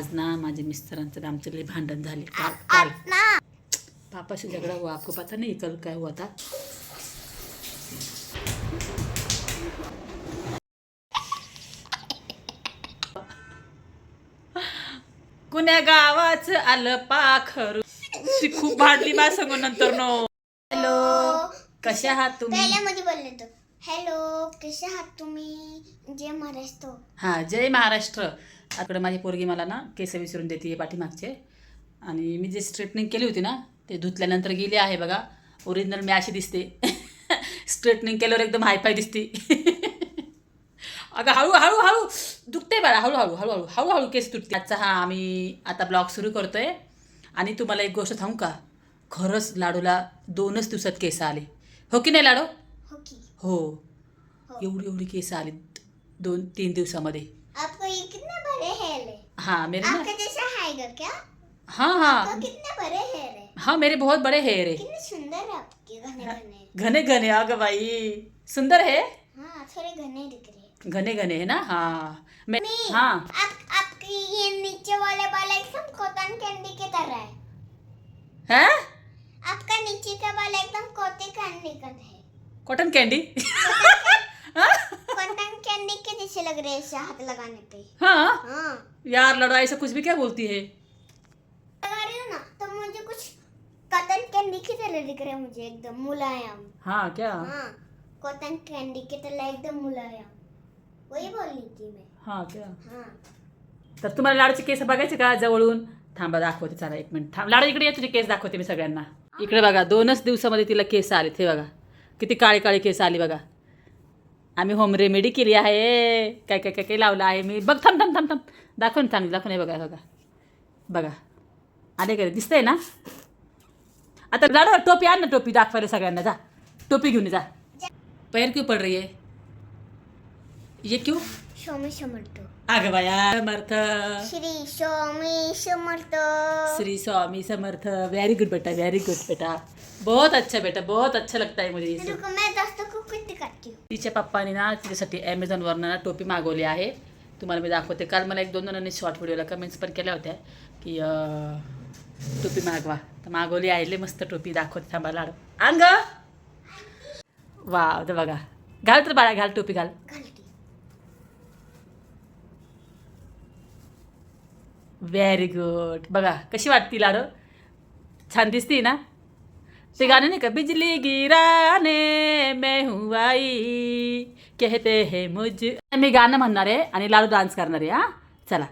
आज ना माझे मिस्टरांचं आणि आमचं लई भांडण झाले काल पापा से झगड़ा हुआ, आपको पता नहीं कल क्या हुआ था? कुण्या गावाचं आलं पाखरू, ती खूप भांडली माझ्या संग नंतर नो. हॅलो, कसे आहात तुम्ही? पहिल्यामध्ये बोलले तो हॅलो, कसे आहात तुम्ही? जय महाराष्ट्र. हां, जय महाराष्ट्र. आकडे माझी पोरगी मला ना केस विसरून देते पाठीमागचे, आणि मी जे स्ट्रेटनिंग केली होती ना ते धुतल्यानंतर गेली आहे बघा. ओरिजिनल मी अशी दिसते. स्ट्रेटनिंग केल्यावर एकदम हायफाय दिसते. अगं हळूहळू हळू दुखते बाळा, हळूहळू हळूहळू हळूहळू केस तुटते. आजचा हा आम्ही आता ब्लॉग सुरू करतोय. आणि तुम्हाला एक गोष्ट सांगू का, खरंच लाडूला 2च दिवसात केस आले. हो की नाही लाडू? हो की? हो, एवढी केस आली 2-3 दिवसामध्ये. आपको ये कितने बड़े हेयर है? हाँ मेरे ना, आपका जैसा है क्या? हाँ हाँ आपका कितने बड़े हेयर है? हाँ मेरे बहुत बड़े हेयर है. कितने सुंदर है आपके, घने घने. घने घने, अगं बाई सुंदर है. हाँ, थोड़े घने दिख रहे हैं. घने घने है ना. हाँ मैं, मम्मी, हाँ आपकी ये नीचे वाले बाल एकदम कॉटन कैंडी की तरह है. है आपका नीचे का बाल एकदम कॉटन कैंडी का है. Cotton candy. कॉटन कैंडी के जैसे लग रहे हैं ऐसे हाथ लगाने पे. हाँ हाँ, यार लड़ाई से कुछ भी क्या बोलती है. लगा रही हूँ ना तो मुझे कुछ कॉटन कैंडी की तरह दिख रहा है, मुझे एकदम मुलायम. हाँ क्या. हाँ, कॉटन कैंडी की तरह एकदम मुलायम. वही बोल रही थी मैं. हाँ क्या. हाँ, तर तुम्हाला लाडूचे केस बघायचे का जवळून? थांबा दाखवते, चला एक मिनिट थांब. लाडू इकडे ये, तुझे केस दाखवते मी सगळ्यांना. इकडे बघा 2च दिवसामध्ये तिला केस आले. हे बघा किती काळे काळे केस आली बघा. आम्ही होम रेमेडी केली आहे. काय काय काय काय लावलं आहे मी. बघ थांब थांब थांब थांब दाखव ना, चांगली दाखव. हे बघा बघा बघा आले का, दिसतंय ना. आता लाडू टोपी आण ना, टोपी दाखवायला सगळ्यांना. जा टोपी घेऊन जा. पैर क्यों पड रही है ये, क्यों? स्वामी समर्थ. अगं बाया समर्थ. श्री स्वामी समर्थ. श्री स्वामी समर्थ. वेरी गुड बेटा, वेरी गुड बेटा. बहुत अच्छा बेटा, बहुत अच्छा लगता है मुझे ये सब. रुको, मैं दोस्तों को कुछ करती हूँ. तिच्या पप्पाने ना तिच्यासाठी ॲमेझॉनवरनं ना टोपी मागवली आहे. तुम्हाला मी दाखवते. काल मला 1-2 जणांनी शॉर्ट व्हिडिओला कमेंट्स पण केल्या होत्या की टोपी मागवा, तर मागवली आहे. लय मस्त टोपी दाखवते. थांबा लाडू अंग. वा तर बघा, घाल तर बाळा, घाल टोपी घाल. घालती. Very good. बघा कशी वाटती लाडू, छान दिसती ना. ते गाणं नाही का, बिजली गिराने मैं हूँ आई कहते हैं मुझ. मी गाणं म्हणणार आहे आणि लाडू डान्स करणार आहे. हां चला.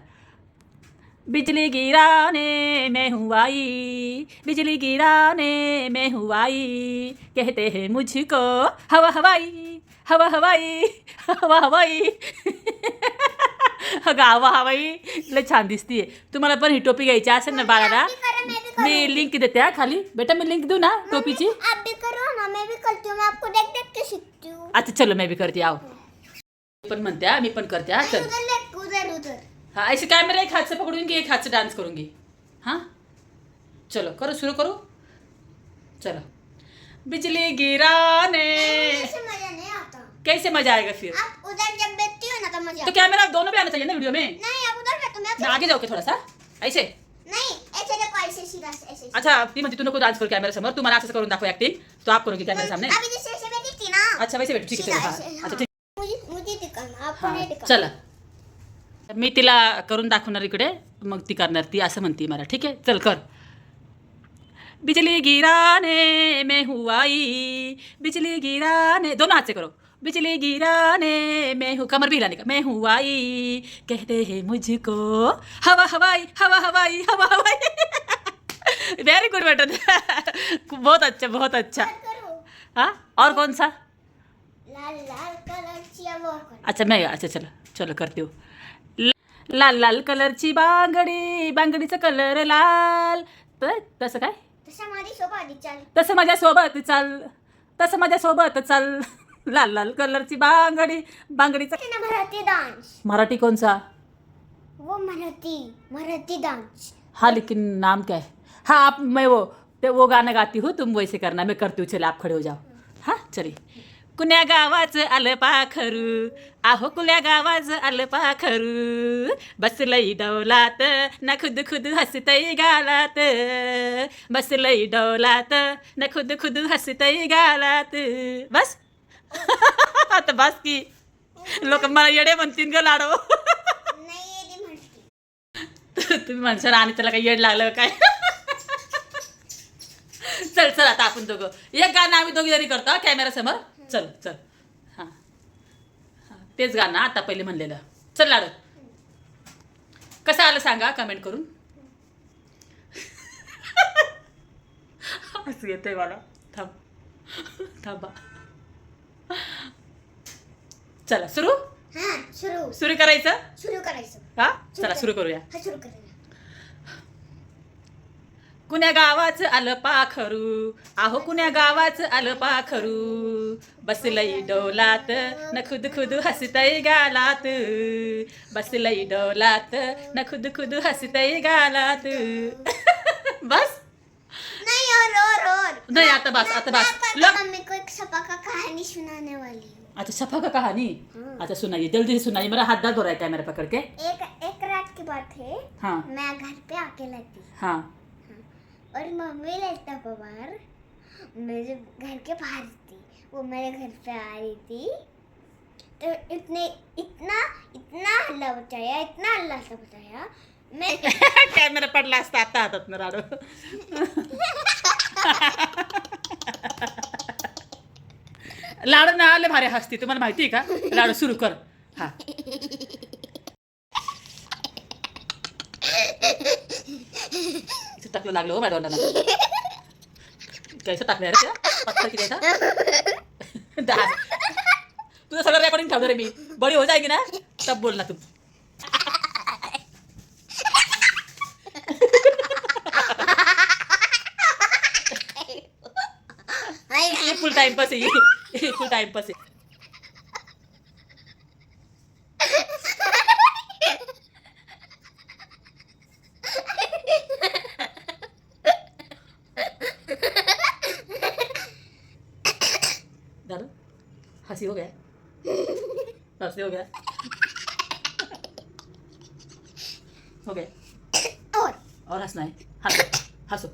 बिजली गिराने मैं हूँ आई, बिजली गिराने मैं हूँ आई कहते हैं मुझको हवा हवाई, हवा हवाई, हवा हवाई. अगं हवा हवाई लय छान दिसतीये. तुम्हाला पण ही टोपी घ्यायची असेल ना बाळाला, मी लिंक देते. हा खाली बेटा, मी लिंक देऊ ना टोपीची. आप भी करो ना, मैं भी करती हूँ. मैं आपको देख देख के सीखती हूँ. अच्छा चलो मैं भी करते. आओ पण म्हणते. हा मी पण करते. हा चल. उधर देख, उधर उधर. हाँ ऐसे कैमरा एक हाथ से पकड़ूंगी, एक हाथ से डांस करूंगी. हाँ चलो करो, शुरू करो. चलो. बिजली गिराने. ऐसे मजा नहीं आता. कैसे मजा आएगा फिर? आप उधर जब बैठती हो ना तो मजा तो आता. कैमरा दोनों भी आना चाहिए ना वीडियो में. नहीं, आप उधर बैठो. मैं आगे जाऊ के थोड़ा सा ऐसे. नहीं, ऐसे देखो, ऐसे सीधा से, ऐसे. अच्छा ती म्हणते तू नको डान्स करू कॅमेरा समोर, तू मला असं करून दाखव ऍक्टिंग, तो आप करोगी कॅमेरा सामने. अभी जैसे ऐसे बैठी थी ना. अच्छा वैसे बैठो, ठीक है चलो. सीधा हाँ ऐसे, हाँ. अच्छा ठीक. मुझे दिखाना, आपको हां नहीं दिखाना. चला. मी तिला करून दाखवणार इकडे, मग ती करणार. ती असं म्हणते मला. ठीक आहे चल कर. बिजली गिराने मैं हूँ आई, बिजली गिराने, दोनों हाथ से करो. बिजली गिराने मैं हूँ, कमर भी हिलाने का. मैं हूँ आई कहते हैं मुझको हवा हवाई, हवा हवाई, हवा हवाई. वेरी गुड बेटा. बहुत अच्छा, बहुत अच्छा. करो. हाँ और कौन सा? लाल लाल कलरची आवड. अच्छा मैं, अच्छा चलो चलो करते हो. लाल लाल कलरची बांगडी, बांगडीचा कलर लाल. तर तसं काय, तसं माझी सोबत चाल. तसं माझ्यासोबत चाल, तसं माझ्यासोबत चाल. लाल लाल कलरची बांगडी, बांगडीचा. ना मराठी डांस. मराठी कौन सा? वो मराठी डांस. हाँ लेकिन नाम क्या है? हाँ आप, मैं वो गाना गाती हूँ, तुम वैसे करना, मैं करती हूँ. चलिए आप खड़े हो जाओ. हाँ चलिए. कुण्या गावाचं आलं पाखरू, आहो कुण्या गावाचं आलं पाखरू, बसलई डौलात न खुद खुद हसतई गालात, बसलई डौलात न खुद खुद हसतई गालात. बस आता बस की लोक मला येडे म्हणतील ग लाडो. नाही येते म्हणते. तुम्ही म्हणशाल आणि त्याला काही येड लागलं काय. चल चल आता आपण दोघं एक गाणं आम्ही दोघी जरी करतो कॅमेरा समोर. चल चल हां हां तेच गाणं आता पहिले म्हणलेलं. चल लाडू कसं आलं सांगा कमेंट करून. असं येतंय मला. थांबा चला सुरू हा सुरू सुरू करायचं. सुरू करायचं. हा चला सुरू करूया. हा सुरू करूया. कुण्या गावाचं आलं पाखरू, आहो कुण्या गावाचं आलं पाखरू, बसलई डोलात न खुद खुद हसतई गालात, बसलई डोलात न खुद खुद हसतई गालात. बस नहीं और नहीं आता बस आता बस. मैं मम्मी को एक सपा का कहानी सुनाने वाली हूँ. अच्छा सफा का कहानी. अच्छा सुनाइए जल्दी से सुनाइए. मेरा हाथ दर्द हो रहा है कैमरा पकड़ के. एक रात की बात है. हाँ मैं घर पे अकेला थी. हाँ और मम्मी लगता बार मेरे घर के बाहर थी. वो मेरे घर पे आ रही थी. तो इतना हल्ला बताया मैं. कॅमेरा पडला असता आता हातात ना राडो. लाडू ना आले भारी हसती तुम्हाला माहिती आहे का. लाडू सुरू कर. हा इथं टाकलं लागलं हो माझ्या तोंडाला. कैसं टाकलं रे त्या पत्थर किती आहे. तुझं सगळं रेकॉर्डिंग ठेवणार रे मी. बडी हो जाएगी ना तब बोल ना तू. ये फुल टाइम पास है. ये फुल टाइम पास है. दादा हंसी हो गया. हंसी हो गया. हो गया और हंसना है. हंसो हंसो.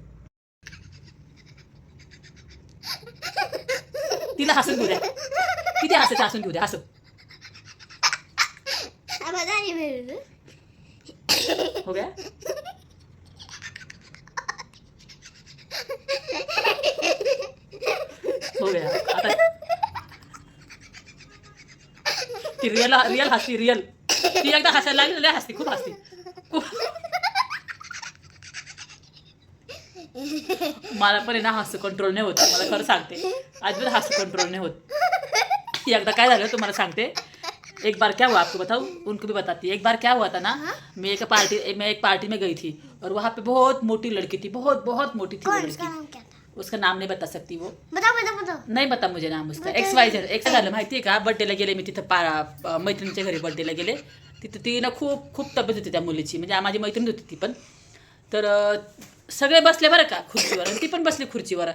तिला हसून घेऊ द्या. किती हसायचं हसून घेऊ द्या. हसो. हो गया. हो गया आता ती रिअल हसती रिअल. ती एकदा हसायला लागली लय हसती खूप हसती खूप. मला पण आहे ना हसू कंट्रोल नाही होत. मला खरं सांगते अजिबात हसू कंट्रोल नहीं होत. एकदा काय झालं तुम्हाला सांगते. एक बार क्या हुआ आपको बताऊँ उनको भी बताती. एक बार क्या हुआ था ना मैं एक पार्टी में गई थी और वहाँ पे बहुत मोटी लड़की थी. बहुत मोटी थी वो लड़की. उसका नाम नहीं बता सकती वो. बताओ. नाही बता मुझे नाम उसका. XYZ. एक झालं माहिती आहे का बड्डेला गेले मी तिथं मैत्रिणीच्या घरी बड्डेला गेले. तिथं ती ना खूप तब्येत होती त्या मुलीची. म्हणजे माझी मैत्रीण होती ती पण. तर सगळे बसले बरं का खुर्चीवर आणि ती पण बसली खुर्चीवर.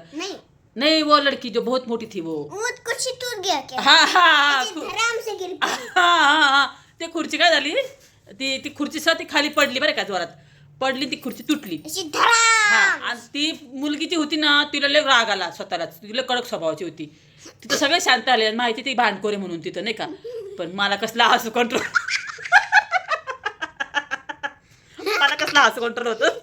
नहीं वो लड़की जो बहुत मोटी थी वो. कुर्सी टूट गया क्या. हाँ धराम से गिर पड़ी. हा ते खुर्ची काय झाली ती खुर्ची ती खाली पडली बरं का जोरात पडली. ती खुर्ची तुटली. हा आणि ती मुलगी जी होती ना तिला लय राग आला स्वतःलाच. तिला कडक स्वभावाची होती. तिथं सगळे शांत आले आणि माहिती ती भांडकोरे म्हणून तिथं नाही का. पण मला कसला हसू कंट्रोल. मला कसला हसू कंट्रोल होतं.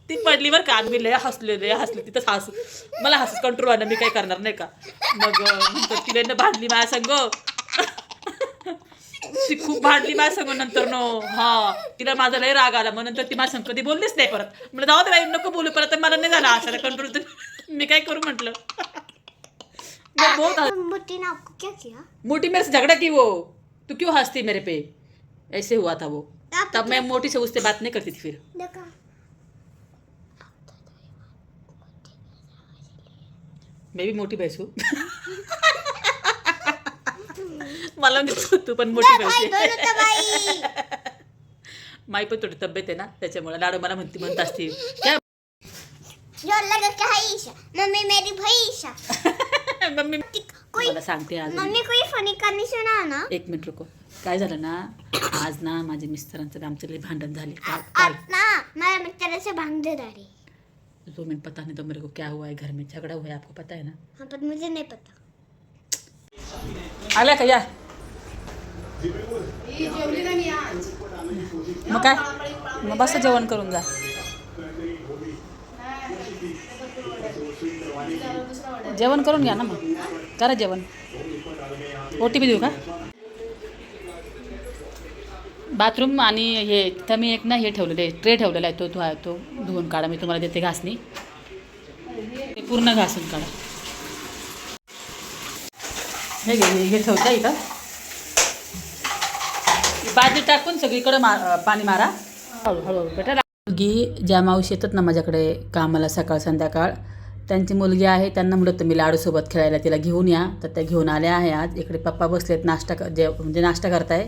ती पडली बरं का मी लय हसले तिथंच हसू. मला हसू कंट्रोल व्हायला मी काय करणार नाही का. मग नंतर तिला भांडली माझ्या संग. ती खूप भांडली माझ्या संग नंतर नो. हा तिला माझा लय राग आला. मग नंतर ती माझ्या संग कधी बोललीच नाही परत. म्हणलं जाऊ दे बाई नको बोलू परत. मला नाही झाला असायला कंट्रोल. तर मी काय करू म्हटलं. मोटी ने आपको क्या किया. मोटी मेरे से झगड़ा की वो. तू क्यों हंसती मेरे पे. ऐसे हुआ था वो. तब मैं मोटी से उससे बात नहीं करती थी फिर. देखा मैं भी मोठी भैंस हूँ. मला तू पण मोठी भैंस. माई पण थोडी तब्येत आहे ना त्याच्यामुळे लाडू मला म्हणत असते. जो लगा क्या है ईशा मम्मी मेरी भाई ईशा मम्मी कोई मला सांगते आज मम्मी कोई फनी कहानी सुना ना. एक मिनिट रुको. काय झालं ना, आज ना माझ्या मिस्टरांचं आमचं लई भांडण झाले काल. ना मेरे मित्र से भांगीदारी. 2 मिनट पता नहीं तो मेरे को क्या हुआ है, घर में झगड़ा हुआ है, आपको पता है ना. हाँ पर मुझे नहीं पता. आल्या का या मग काय, मग बस जेवण करून जा. जेवण करून घ्या ना, मग करा जेवण. OTP देऊ का. बाथरूम आणि हे तर मी एक ना हे ठेवलेलं आहे, ट्रे ठेवलेला आहे, तो धुवून काढा. मी तुम्हाला देते घासणी, ते पूर्ण घासून काढा. हे घे, हे ठेवता इथं. बादली टाकून सगळीकडे पाणी मारा हळूहळू बेटा. मुलगी ज्या मावशी येतात ना माझ्याकडे कामाला सकाळ संध्याकाळ, त्यांची मुलगी आहे. त्यांना म्हणत मी लाडूसोबत खेळायला तिला घेऊन या, तर त्या घेऊन आल्या आहे. आज इकडे पप्पा बसलेत म्हणजे नाश्ता करताय,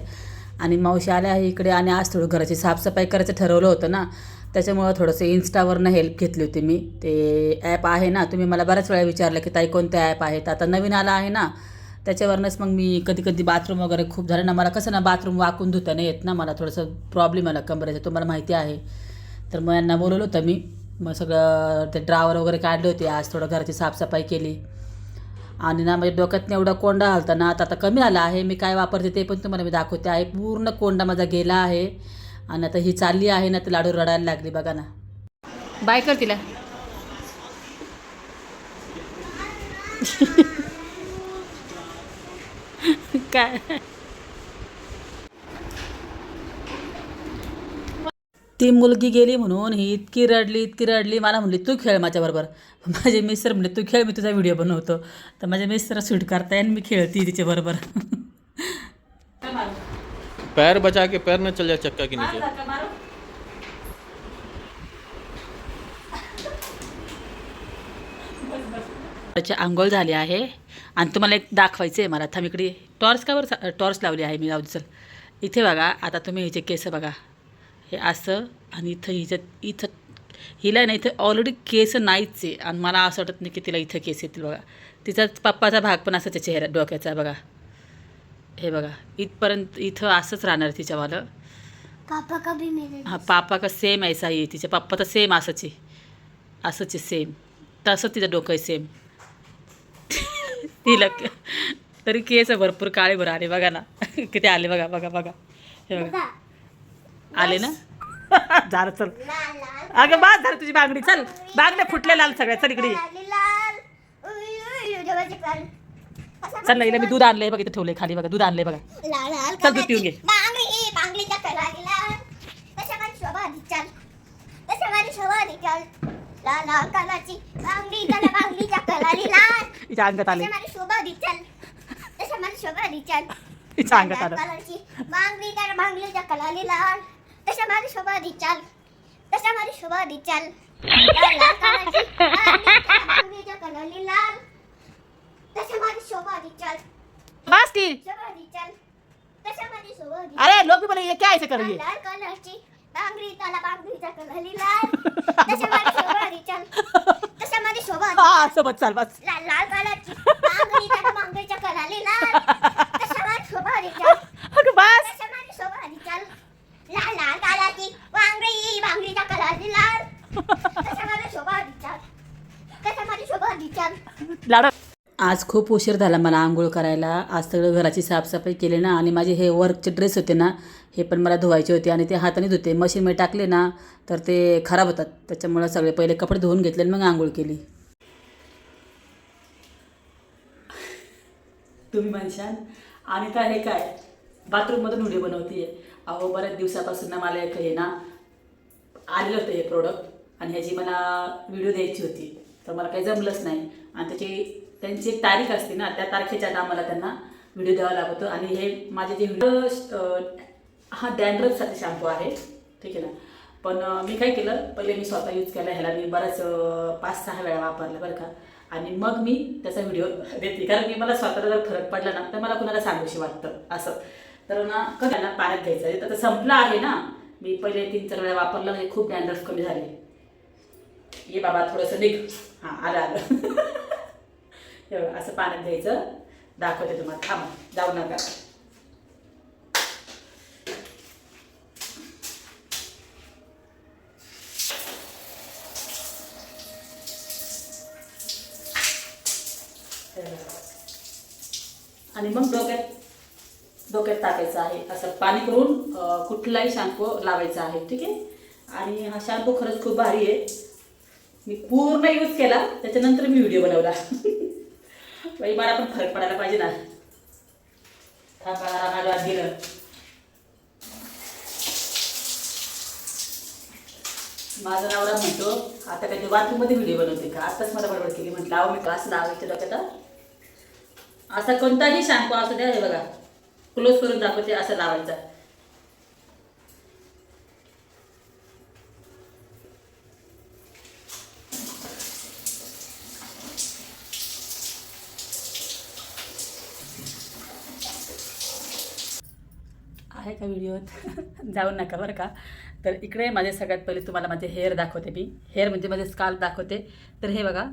आणि मावशी आल्या आहे इकडे. आणि आज थोडं घराची साफसफाई करायचं ठरवलं होतं ना, त्याच्यामुळं थोडंसं इन्स्टावरनं हेल्प घेतली होती मी. ते ॲप आहे ना, तुम्ही मला बऱ्याच वेळा विचारलं की ताई कोणते ॲप आहेत, आता नवीन आला आहे ना, त्याच्यावरनंच मग मी कधी कधी बाथरूम वगैरे खूप झालं ना, मला कसं ना बाथरूम वाकून धुता नाही येत ना, मला थोडंसं प्रॉब्लेम आला कमरेचा, तुम्हाला माहिती आहे. तर मग यांना बोलवलं होतं मी, मग सगळं ते ड्रावर वगैरे काढले होते. आज थोडं घराची साफसफाई केली, आणि ना म्हणजे डोक्यातनं एवढा कोंडा हलता ना, आता कमी आला आहे. मी काय वापरते ते पण तुम्हाला मी दाखवते आहे. पूर्ण कोंडा माझा गेला आहे, आणि आता ही चालली आहे ना, तर लाडू रडायला लागली बघा ना. बाय कर तिला. काय ती मुलगी गेली म्हणून ही इतकी रडली. मला म्हणली तू खेळ माझ्याबरोबर. माझे मिस्टर म्हणले तू खेळ, मी तुझा व्हिडिओ बनवतो. तर माझे मिस्टर शूट करताय आणि मी खेळते तिच्याबरोबर. पैर बचा के पैर न चल जाए चक्का के नीचे. त्याची आंघोळ झाली आहे, आणि तुम्हाला एक दाखवायचं आहे मला. थांब इकडे टॉर्च कावर टॉर्च लावली आहे मी. चल इथे बघा. आता तुम्ही हिचे केस बघा, हे असं, आणि इथं हिला ना इथं ऑलरेडी केस नाहीच आहे, आणि मला असं वाटत नाही की तिला इथं केस येतील बघा. तिचा पप्पाचा भाग पण असा चेहरा डोक्याचा बघा, हे बघा इथपर्यंत इथं असंच राहणार तिच्यावालं. पापा का भी मेरे. हां पापा का सेम ऐसा आहे. तिच्या पप्पा तर सेम असंच आहे सेम, तसंच तिचं डोकं आहे सेम. तिला तरी केस भरपूर काळे भर आले बघा ना. किती आले बघा बघा बघा, हे बघा आले ना. झालं चल. अगं बास झालं तुझी बांगडी. चल बांगड्या फुटल्या लाल सगळ्या. चल इकडे चल ना. हिला मी दूध आणलंय बघा, इथं ठेवलंय खाली बघा, दूध आणलंय बघा. चल दूध पिऊन घे. हिच्या अंगात आले, हिच्या अंगात आलं. बस की. अरे लोग भी बोले ये क्या ऐसे कर रही है. हाँ सोबत चाल बस. अगं बस. लाडू. आज खूप उशीर झाला मला आंघोळ करायला. आज सगळं घराची साफसफाई केली ना, आणि माझे हे वर्कचे ड्रेस होते ना, हे पण मला धुवायचे होते, आणि ते हाताने धुते. मशीनमध्ये टाकले ना तर ते खराब होतात, त्याच्यामुळे सगळे पहिले कपडे धुवून घेतले आणि मग आंघोळ केली. तुम्ही म्हणशाल आणि काय हे काय बाथरूममधून व्हिडिओ बनवते. अहो बऱ्याच दिवसापासून ना मला एक हे ना आलेलं होतं हे प्रोडक्ट, आणि ह्याची मला व्हिडिओ द्यायची होती, तर मला काही जमलंच नाही. आणि त्यांची एक तारीख असते ना, त्या तारखेच्या आम्हाला त्यांना व्हिडिओ द्यावा लागतो. आणि हे माझे जे व्हिडिओ हा डॅन्ड्रफसाठी शॅम्पू आहे, ठीक आहे ना. पण मी काय केलं, पहिले मी स्वतः यूज केला ह्याला. मी बराच 5-6 वेळा वापरला बरं का, आणि मग मी त्याचा व्हिडिओ देते. कारण की मला स्वतःला जर फरक पडला ना तर मला कुणाला सांगूशी वाटतं असं. तर ना कसं ना पाण्यात घ्यायचं. आता संपला आहे ना, मी पहिले 3-4 वेळा वापरलं, म्हणजे खूप डॅन्ड्रफ कमी झाले. ये बाबा थोडंसं निघ. हां आलं आलं. हे बघा, असं पाण्यात घ्यायचं. दाखवते तुम्हाला, थांबा जाऊ नका. आणि मग डोक्यात टाकायचं आहे. असं पाणी करून कुठलाही शॅम्पू लावायचा आहे. ठीक आहे. आणि हा शॅम्पू खरंच खूप भारी आहे. मी पूर्ण यूज केला, त्याच्यानंतर मी व्हिडिओ बनवला. बाई मला पण फरक पडायला पाहिजे ना. थांबा माझ्या गेलं. माझा नवरा म्हणतो आता काय ते बाथरूममध्ये व्हिडिओ बनवते का. आताच मला बरोबर केली. म्हटलं अहो मी क्लास लावायचे डोक्यात. असा कोणताही शॅम्पू असू द्या, हे बघा क्लोज करून दाखवते, असं लावायचा. आहे का व्हिडिओत. जाऊ नका बरं का. तर इकडे माझे सगळ्यात पहिले तुम्हाला माझे हेअर दाखवते. मी हेअर म्हणजे माझे स्काल्प दाखवते. तर हे बघा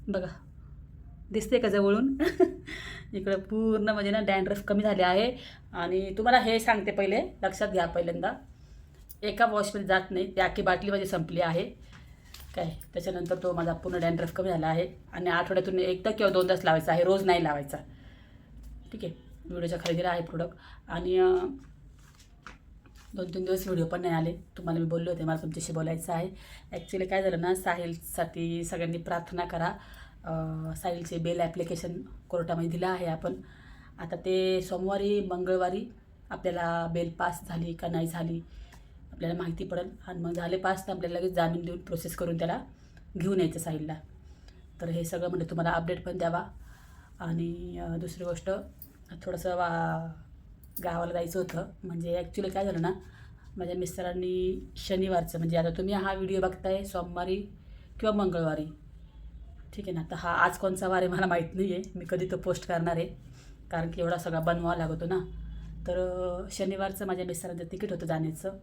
बघा दिसते का जवळून. इकडं पूर्ण म्हणजे ना डॅन्ड्रफ कमी झाले आहे. आणि तुम्हाला हे सांगते पहिले लक्षात घ्या. पहिल्यांदा एका वॉशमध्ये जात नाही, त्या की बाटली माझी संपली आहे काय. त्याच्यानंतर तो माझा पूर्ण डॅन्ड्रफ कमी झाला आहे. आणि आठवड्यातून एकदा किंवा 2दाच लावायचा आहे, रोज नाही लावायचा. ठीक आहे. व्हिडिओच्या खरेदीला आहे प्रोडक्ट. आणि 2-3 दिवस व्हिडिओ पण नाही आले. तुम्हाला मी बोलले होते मला तुमच्याशी बोलायचं आहे. ॲक्च्युली काय झालं ना, साहिलसाठी सगळ्यांनी प्रार्थना करा. साहिलचे बेल ॲप्लिकेशन कोर्टामध्ये दिलं आहे आपण. आता ते सोमवारी मंगळवारी आपल्याला बेल पास झाली का नाही झाली आपल्याला माहिती पडेल. आणि मग झाले पास तर आपल्याला लगेच जामीन देऊन प्रोसेस करून त्याला घेऊन यायचं साहिलला. तर हे सगळं म्हणजे तुम्हाला अपडेट पण द्यावा. आणि दुसरी गोष्ट थोडंसं गावाला जायचं होतं. म्हणजे ॲक्च्युली काय झालं ना, माझ्या मिस्टरांनी शनिवारचं म्हणजे आता तुम्ही हा व्हिडिओ बघताय सोमवारी किंवा मंगळवारी, ठीक आहे ना. तर हा आज कोणचा वार आहे मला माहीत नाही आहे. मी कधी तो पोस्ट करणार आहे कारण की एवढा सगळा बनवावा लागतो ना. तर शनिवारचं माझ्या मिस्टरांचं तिकीट होतं जाण्याचं,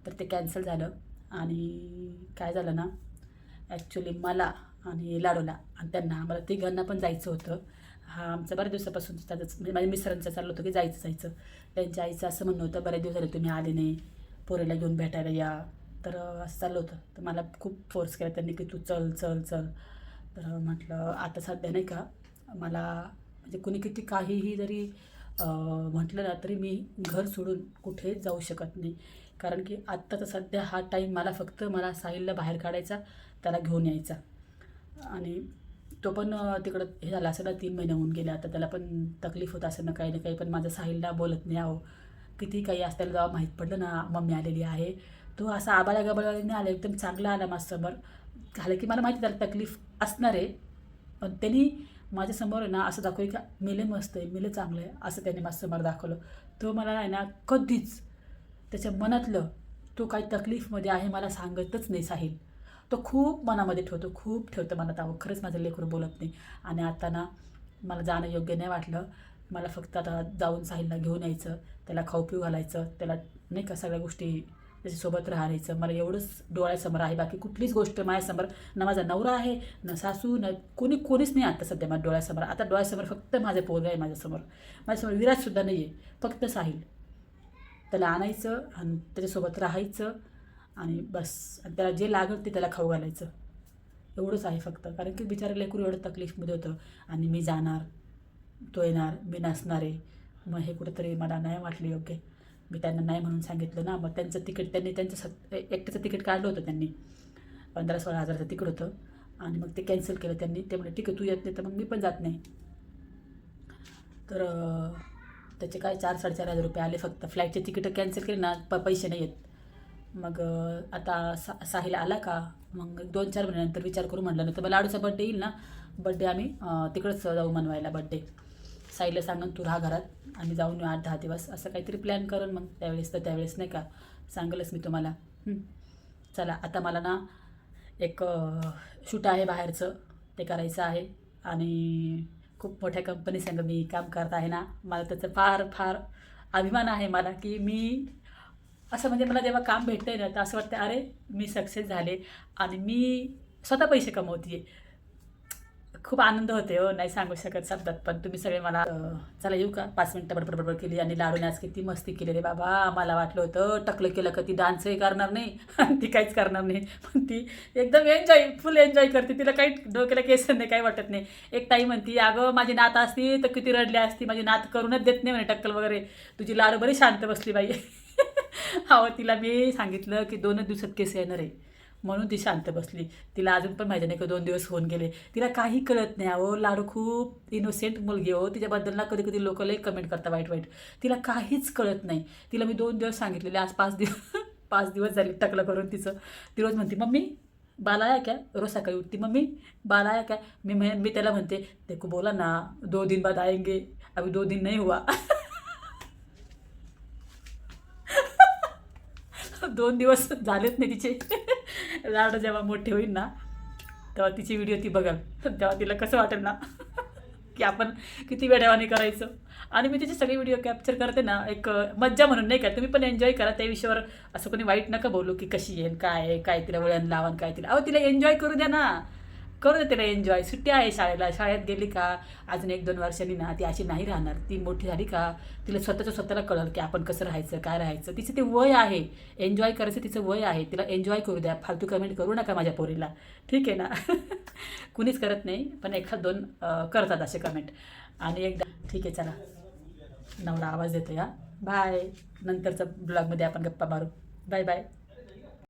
तर ते कॅन्सल झालं. आणि काय झालं ना, ॲक्च्युली मला आणि लाडूला आणि त्यांना आम्हाला तिघांना पण जायचं होतं. हा आमचा बऱ्याच दिवसापासून त्याचंच म्हणजे माझ्या मिस्टरांचं चाललं होतं की जायचं. त्यांच्या आईचं असं म्हणणं होतं बऱ्याच दिवस झाले तुम्ही आले नाही, पोरीला घेऊन भेटायला या. तर असं चाललं होतं. तर मला खूप फोर्स केला त्यांनी की तू चल चल चल. तर म्हटलं आता सध्या नाही का मला म्हणजे कुणी किती काहीही जरी म्हटलं ना तरी मी घर सोडून कुठेच जाऊ शकत नाही. कारण की आत्ताचा सध्या हा टाईम मला साहिलला बाहेर काढायचा, त्याला घेऊन यायचा. आणि तो पण तिकडं हे झाला असेल ना 3 महिने होऊन गेले. आता त्याला पण तकलीफ होत असेल ना काही ना काही. पण माझं साहिलला बोलत नाही. अहो किती काही असताना जेव्हा माहीत पडलं ना मम्मी आलेली आहे, तो असा आबाळा गबाळाने आला, एकदम चांगला आला माझ्यासमोर. झालं की मला माहिती त्याला तकलीफ असणार आहे, पण त्यांनी माझ्यासमोर आहे ना असं दाखवलं की मिले मस्त आहे, मिले चांगलं आहे, असं त्याने माझ्यासमोर दाखवलं. तो मला आहे ना कधीच त्याच्या मनातलं तो काही तकलीफमध्ये आहे मला सांगतच नाही साहिल. तो खूप मनामध्ये ठेवतो, खूप ठेवतो मनात. अहो खरंच माझं लेकरू बोलत नाही. आणि आता ना मला जाणं योग्य नाही वाटलं. मला फक्त आता जाऊन साहिलला घेऊन यायचं, त्याला खाऊ पिऊ घालायचं, त्याला नाही का सगळ्या गोष्टी त्याच्यासोबत राहायचं. मला एवढंच डोळ्यासमोर आहे, बाकी कुठलीच गोष्ट माझ्यासमोर ना माझा नवरा आहे ना सासू ना कोणीच नाही आता सध्या माझ्या डोळ्यासमोर. आता डोळ्यासमोर फक्त माझं पोरगं आहे. माझ्यासमोर विराजसुद्धा नाही आहे, फक्त साहिल. त्याला आणायचं आणि त्याच्यासोबत राहायचं आणि बस. आणि त्याला जे लागलं ते त्याला खाऊ घालायचं, एवढंच आहे फक्त. कारण की बिचारा लेकरू एवढं तकलीफमध्ये होतं. आणि मी जाणार, तो येणार, मी नसणार आहे. मग हे कुठंतरी मला नाही वाटलं योग्य. मी त्यांना नाही म्हणून सांगितलं ना. मग त्यांचं तिकीट त्यांनी एकट्याचं तिकीट काढलं होतं त्यांनी, 15-16 हजाराचं तिकीट होतं. आणि मग ते कॅन्सल केलं त्यांनी. ते म्हणजे ठीक आहे तू येत नाही तर मग मी पण जात नाही. तर त्याचे काय 4-4.5 हजार रुपये आले फक्त. फ्लाईटचे तिकीटं कॅन्सल केले ना पैसे नाही येत. मग आता साहिल आला का मग 2-4 महिन्यानंतर विचार करू म्हटलं. नाही तर मग लाडूचा बड्डे येईल ना, बड्डे आम्ही तिकडंच जाऊ मनवायला. बड्डे साहिलला सांगून तू राहा घरात, आम्ही जाऊन येऊ 8-10 दिवस, असं काहीतरी प्लॅन करून मग त्यावेळेस नाही का सांगलंच मी तुम्हाला. चला आता मला ना एक शूट आहे बाहेरचं, ते करायचं आहे. आणि खूप मोठ्या कंपनीसंग मी काम करत आहे ना. मला त्याचं फार फार अभिमान आहे मला की मी असं म्हणजे मला जेव्हा काम भेटतंय ना तर असं वाटतं अरे मी सक्सेस झाले आणि मी स्वतः पैसे कमवते. खूप आनंद होते हो, नाही सांगू शकत शब्दात. पण तुम्ही सगळे मला चला येऊ का 5 मिनटं बडबड बडबड केली आणि लाडूने आज किती मस्ती केली रे बाबा. आम्हाला वाटलं होतं टकलं केलं का ती डान्सही करणार नाही आणि ती काहीच करणार नाही, पण ती एकदम एन्जॉय फुल एन्जॉय करते. तिला काही डोक्याला केस नाही, काही वाटत नाही. एक ताई म्हणती अगं माझी नात असती तर किती रडली असती, माझी नात करूनच देत नाही म्हणे टक्कल वगैरे, तुझी लाडू बरी शांत बसली बाई. हो तिला मी सांगितलं की 2 दिवसात केस येणार आहे म्हणून ती शांत बसली. तिला अजून पण माहिती नाही की 2 दिवस होऊन गेले. तिला काही कळत नाही. अहो लाडू खूप इनोसेंट मुलगी हो, तिच्याबद्दल ना कधी कधी लोक लई कमेंट करतात वाईट वाईट. तिला काहीच कळत नाही. तिला मी 2 दिवस सांगितलेले, आज 5 दिवस 5 दिवस झाले टकलं करून तिचं. ती रोज म्हणते मम्मी बाल आया क्या, रोज सकाळी उठती मम्मी बाल आया क्या. मी त्याला म्हणते देखो बोला ना 2 दिन बाद आएंगे, अभी 2 दिन नहीं हुआ. 2 दिवस झालेच नाही तिचे. लाडू जेव्हा मोठे होईल ना तेव्हा तिची व्हिडिओ ती बघाल, तेव्हा तिला कसं वाटेल ना की आपण किती वेड्यावानी करायचं. आणि मी तिचे सगळे व्हिडिओ कॅप्चर करते ना एक मज्जा म्हणून, नाही का. तुम्ही पण एन्जॉय करा त्या विषयावर. असं कोणी वाईट नका बोलू की कशी आहे काय आहे, काय तिला वळण लावण काय तिला. अहो तिला एन्जॉय करू द्या ना, करू दे तिला एन्जॉय. सुट्टी आहे शाळेला, शाळेत गेली का अजून 1-2 वर्षांनी ना ती अशी नाही राहणार. ती मोठी झाली का तिला स्वतःला कळलं की आपण कसं राहायचं काय राहायचं. तिचं ते वय आहे, एन्जॉय करायचं तिचं वय आहे. तिला एन्जॉय करू द्या. फालतू कमेंट करू नका माझ्या पोरीला, ठीक आहे ना. कुणीच करत नाही पण 1-2 करतात असे कमेंट. आणि एकदा ठीक आहे चला, नवरा आवाज देतो या. बाय. नंतरच्या ब्लॉगमध्ये आपण गप्पा मारू. Bye bye.